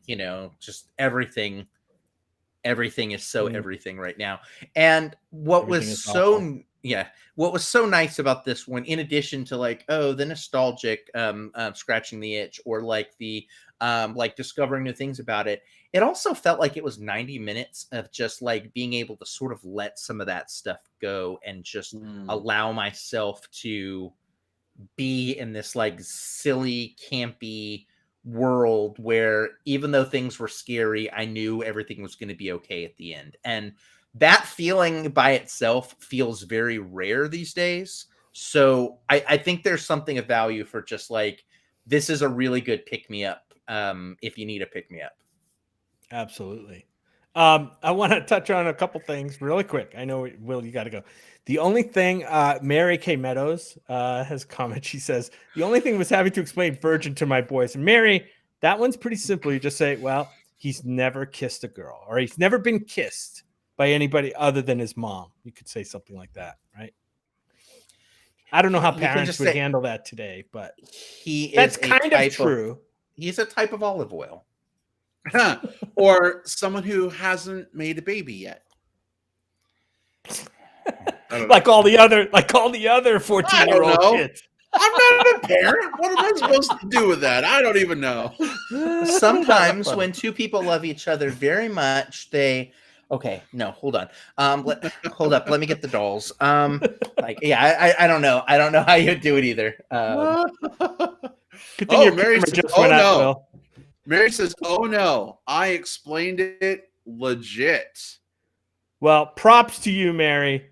just everything. Everything is so everything right now. And what was so nice about this one, in addition to like, the nostalgic scratching the itch, or like the like discovering new things about it, it also felt like it was 90 minutes of just like being able to sort of let some of that stuff go and just allow myself to be in this like silly, campy world where even though things were scary, I knew everything was going to be okay at the end. And that feeling by itself feels very rare these days. So I think there's something of value for just like, this is a really good pick-me-up if you need a pick-me-up.
Absolutely. I want to touch on a couple things really quick. I know, Will, you got to go. The only thing, Mary K. Meadows has commented. She says, the only thing was having to explain virgin to my boys. And Mary, that one's pretty simple. You just say, well, he's never kissed a girl, or he's never been kissed by anybody other than his mom. You could say something like that, right? I don't know how parents would handle that today, but that's kind of true.
He's a type of olive oil.
Or someone who hasn't made a baby yet.
Like all the other 14-year-old kids.
I'm not a parent. What am I supposed to do with that? I don't even know.
Sometimes when two people love each other very much, okay, no, hold on. Hold up. Let me get the dolls. I don't know. I don't know how you'd do it either.
Mary says, no. Mary says, oh no, I explained it legit.
Well, props to you, Mary.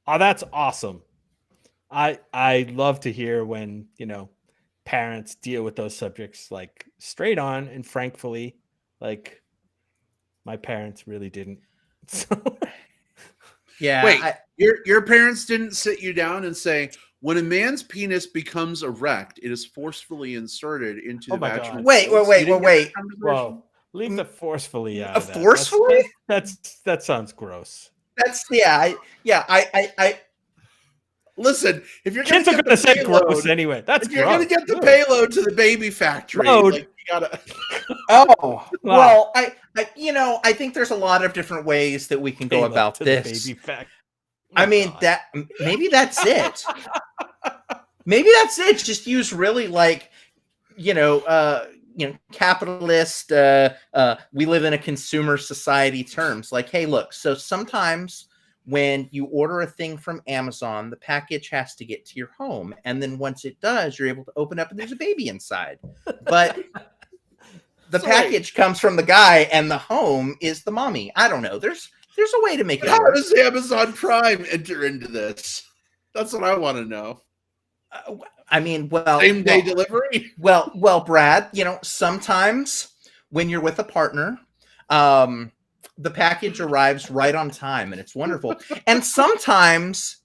Oh, that's awesome. I love to hear when, parents deal with those subjects like straight on and frankly, like my parents really didn't. So.
Yeah.
Wait, your parents didn't sit you down and say, when a man's penis becomes erect, it is forcefully inserted into the vaginal.
Wait.
Whoa. Leave the forcefully out of that.
Forcefully?
That sounds gross.
That's I
listen, if you're
kids are going to say gross anyway. That's
if you're going to get the payload to the baby factory, like, you gotta.
Oh well, I think there's a lot of different ways that we can go about this.
The baby factory.
I mean, maybe that's it. Maybe that's it. Just use really like, capitalist, we live in a consumer society terms. Like, hey, look, so sometimes when you order a thing from Amazon, the package has to get to your home. And then once it does, you're able to open up and there's a baby inside. But the package comes from the guy and the home is the mommy. I don't know. There's a way to make it.
How does Amazon Prime enter into this? That's what I want to know.
I mean,
same day delivery.
Well, Brad, sometimes when you're with a partner, the package arrives right on time and it's wonderful. And sometimes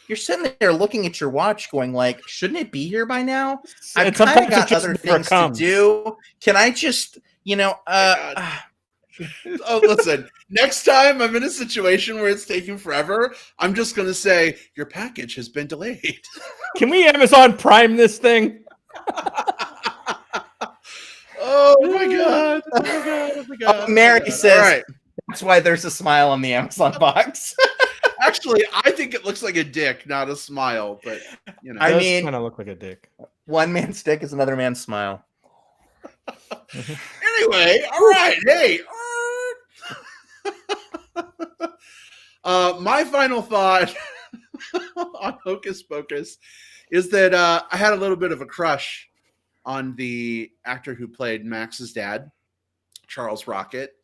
you're sitting there looking at your watch going like, shouldn't it be here by now? I've kind of got other things to do. Can I just,
Oh, listen, next time I'm in a situation where it's taking forever, I'm just going to say, your package has been delayed.
Can we Amazon Prime this thing?
Oh my God. Oh my God. Oh my God.
Mary
Oh my God.
says,
all right.
that's why there's a smile on the Amazon box.
Actually, I think it looks like a dick, not a smile, but you know.
I
Does
mean-
kind of look like a dick.
One man's dick is another man's smile.
Anyway, all right. Hey. My final thought on Hocus Pocus is that I had a little bit of a crush on the actor who played Max's dad, Charles Rocket.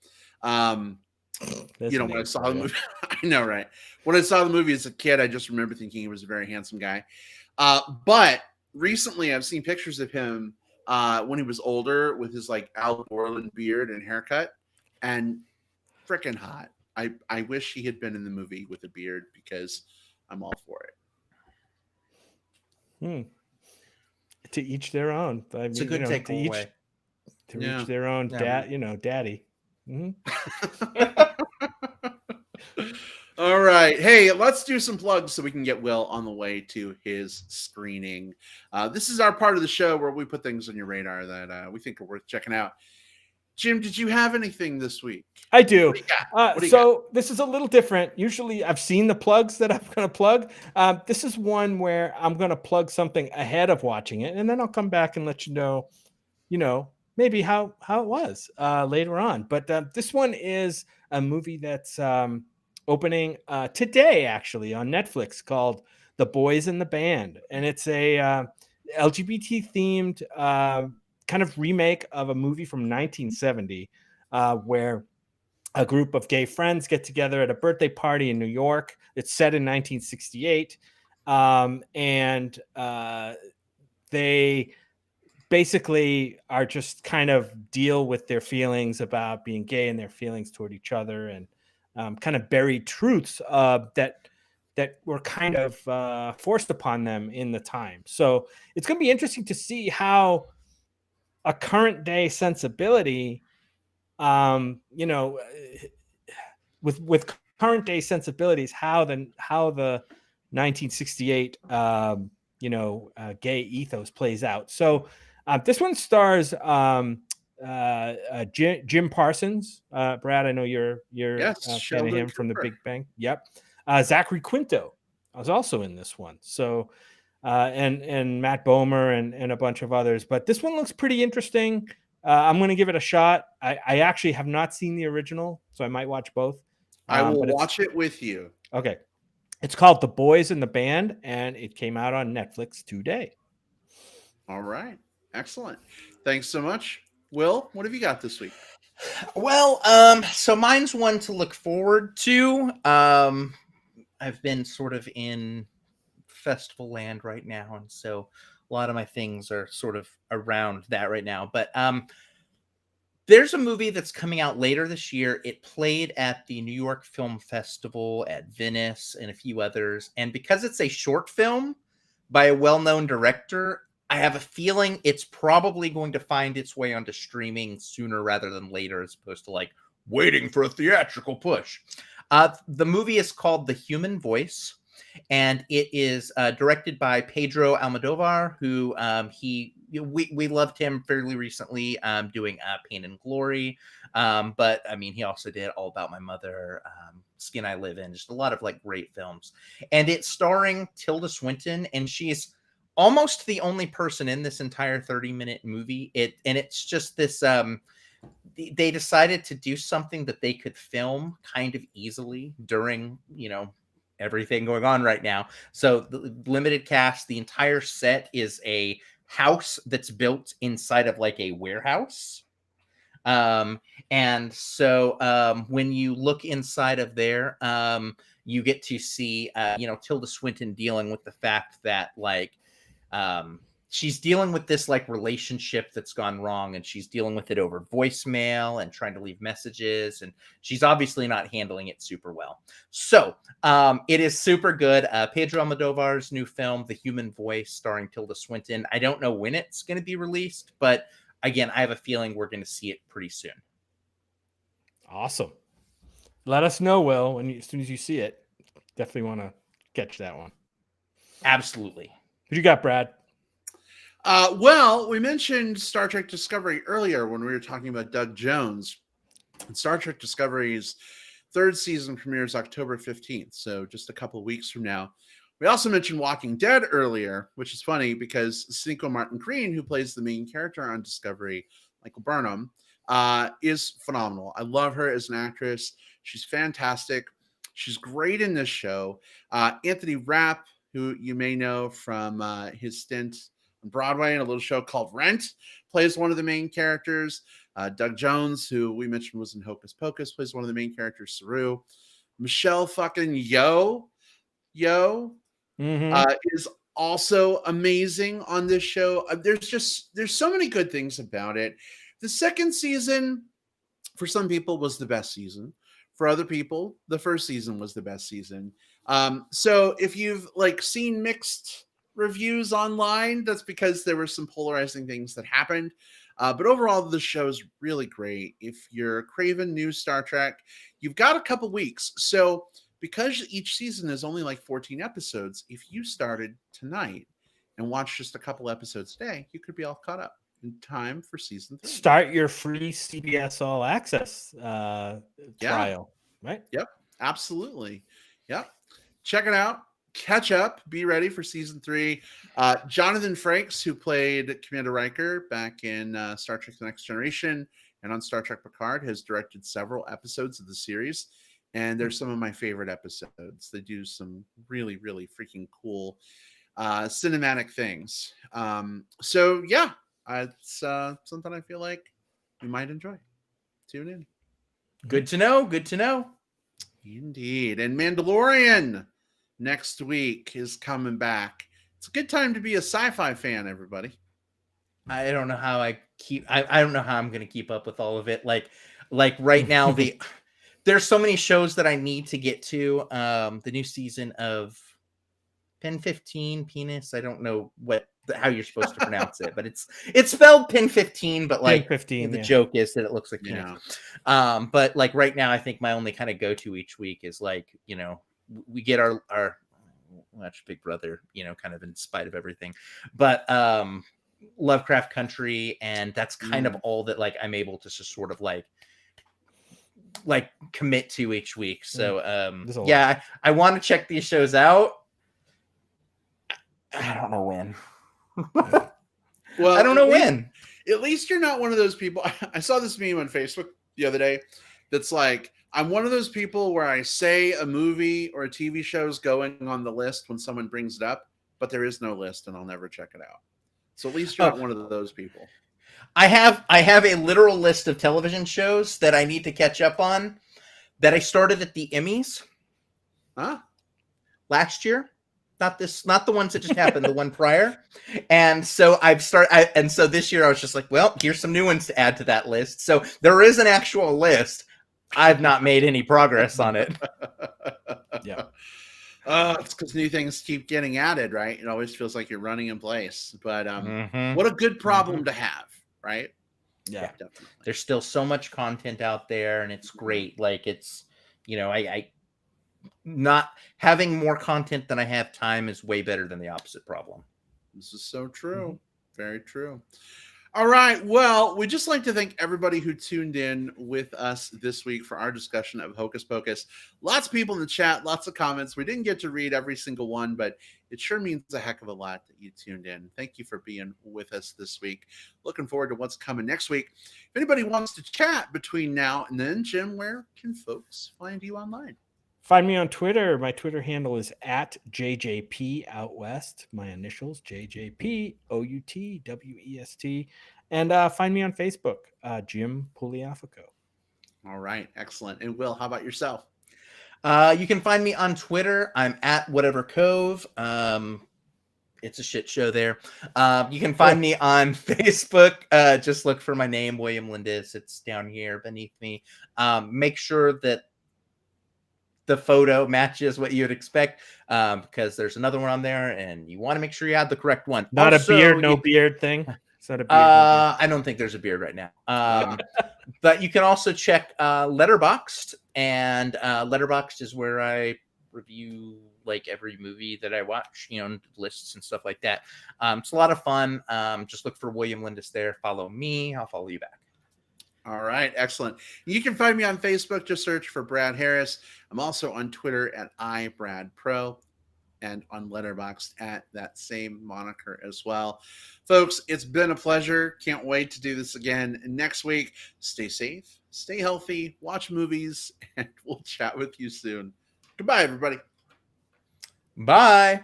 When I saw the movie, I know, right? When I saw the movie as a kid, I just remember thinking he was a very handsome guy. But recently, I've seen pictures of him when he was older with his like Al Borland beard and haircut, and freaking hot. I wish he had been in the movie with a beard because I'm all for it.
To each their own. I mean,
It's a good takeaway.
To each their own, daddy.
All right. Hey, let's do some plugs so we can get Will on the way to his screening. This is our part of the show where we put things on your radar that we think are worth checking out. Jim, did you have anything this week?
I do.
What do you got?
So this is a little different. Usually I've seen the plugs that I'm going to plug. This is one where I'm going to plug something ahead of watching it, and then I'll come back and let you know, maybe how it was later on. But this one is a movie that's opening today, actually, on Netflix called The Boys in the Band. And it's a LGBT-themed kind of remake of a movie from 1970 where a group of gay friends get together at a birthday party in New York. It's set in 1968. And they basically are just kind of deal with their feelings about being gay and their feelings toward each other, and kind of buried truths that were kind of forced upon them in the time. So it's going to be interesting to see how a current day sensibility, with current day sensibilities, how the 1968, gay ethos plays out. So this one stars Jim Parsons. Brad, I know you're a fan of him from The Big Bang. Yep. Zachary Quinto was also in this one. So and Matt Bomer and a bunch of others. But this one looks pretty interesting. I'm going to give it a shot. I actually have not seen the original, so I might watch both.
I will watch it with you.
Okay. It's called The Boys in the Band, and it came out on Netflix today.
All right. Excellent. Thanks so much. Will, what have you got this week?
Well, so mine's one to look forward to. I've been sort of in festival land right now, and so a lot of my things are sort of around that right now. But there's a movie that's coming out later this year. It played at the New York Film Festival, at Venice, and a few others. And because it's a short film by a well-known director, I have a feeling it's probably going to find its way onto streaming sooner rather than later, as opposed to like waiting for a theatrical push. The movie is called The Human Voice, and it is directed by Pedro Almodovar, who we loved him fairly recently doing Pain and Glory. But I mean, he also did All About My Mother, Skin I Live In, just a lot of like great films. And it's starring Tilda Swinton, and she's almost the only person in this entire 30-minute movie. It's just this they decided to do something that they could film kind of easily during, everything going on right now. So the limited cast, the entire set is a house that's built inside of like a warehouse. And so when you look inside of there, you get to see, Tilda Swinton dealing with the fact that she's dealing with this like relationship that's gone wrong, and she's dealing with it over voicemail and trying to leave messages, and she's obviously not handling it super well. So it is super good. Pedro Almodovar's new film, The Human Voice, starring Tilda Swinton. I don't know when it's going to be released, but again, I have a feeling we're going to see it pretty soon.
Awesome. Let us know, Will, as soon as you see it. Definitely want to catch that one.
Absolutely.
What you got, Brad?
Well, we mentioned Star Trek Discovery earlier when we were talking about Doug Jones. And Star Trek Discovery's third season premieres October 15th, so just a couple of weeks from now. We also mentioned Walking Dead earlier, which is funny because Cinco Martin Green, who plays the main character on Discovery, Michael Burnham, is phenomenal. I love her as an actress. She's fantastic. She's great in this show. Anthony Rapp, who you may know from his stint on Broadway in a little show called Rent, plays one of the main characters. Doug Jones, who we mentioned was in Hocus Pocus, plays one of the main characters, Saru. Michelle fucking Yeoh is also amazing on this show. There's so many good things about it. The second season, for some people, was the best season. For other people, the first season was the best season. So if you've seen mixed reviews online, that's because there were some polarizing things that happened. But overall, the show is really great. If you're craving new Star Trek, you've got a couple weeks. So because each season is only 14 episodes, if you started tonight and watched just a couple episodes a day, you could be all caught up in time for season 3.
Start your free CBS All Access trial, right?
Yep, absolutely. Yep. Check it out. Catch up. Be ready for season 3. Jonathan Frakes, who played Commander Riker back in Star Trek The Next Generation and on Star Trek Picard, has directed several episodes of the series. And they're some of my favorite episodes. They do some really, really freaking cool cinematic things. So, yeah, it's something I feel like you might enjoy. Tune in.
Good to know. Good to know.
Indeed. And Mandalorian next week is coming back. It's a good time to be a sci-fi fan, everybody.
I don't know how I don't know how I'm going to keep up with all of it. Like right now, there's so many shows that I need to get to. The new season of Pen 15 Penis. I don't know how you're supposed to pronounce it, but it's spelled Pen 15, but
Pen 15,
the joke is that it looks like penis. But right now, I think my only kind of go-to each week is we get our watch Big Brother, kind of in spite of everything, but Lovecraft Country, and that's kind of all that I'm able to just sort of commit to each week. So I want to check these shows out. I don't know when.
Well,
I don't know when.
At least you're not one of those people. I saw this meme on Facebook the other day that's I'm one of those people where I say a movie or a TV show is going on the list when someone brings it up, but there is no list and I'll never check it out. So at least you're not one of those people.
I have a literal list of television shows that I need to catch up on that I started at the Emmys last year. Not the ones that just happened, the one prior. And so so this year I was just well, here's some new ones to add to that list. So there is an actual list. I've not made any progress on it.
Yeah.
It's because new things keep getting added, right? It always feels like you're running in place. But what a good problem to have, right?
Yeah,
definitely.
There's still so much content out there, and it's great. It's I not having more content than I have time is way better than the opposite problem.
This is so true. Very true. All right. Well, we'd just like to thank everybody who tuned in with us this week for our discussion of Hocus Pocus. Lots of people in the chat, lots of comments. We didn't get to read every single one, but it sure means a heck of a lot that you tuned in. Thank you for being with us this week. Looking forward to what's coming next week. If anybody wants to chat between now and then, Jim, where can folks find you online?
Find me on Twitter. My Twitter handle is at JJP Out West. My initials, JJP OUTWEST. And find me on Facebook, Jim Pugliafico.
All right. Excellent. And Will, how about yourself?
You can find me on Twitter. I'm at Whatever Cove. It's a shit show there. You can find me on Facebook. Just look for my name, William Lindis. It's down here beneath me. Make sure that the photo matches what you'd expect, because there's another one on there and you want to make sure you have the correct one.
Not
also,
a beard, no beard thing. Is that a beard? No
I don't think there's a beard right now. But you can also check Letterboxd, and Letterboxd is where I review like every movie that I watch, lists and stuff like that. It's a lot of fun. Just look for William Lindis there. Follow me. I'll follow you back.
All right, excellent. You can find me on Facebook. Just search for Brad Harris. I'm also on Twitter at iBradPro and on Letterboxd at that same moniker as well. Folks, it's been a pleasure. Can't wait to do this again next week. Stay safe, stay healthy, watch movies, and we'll chat with you soon. Goodbye, everybody.
Bye.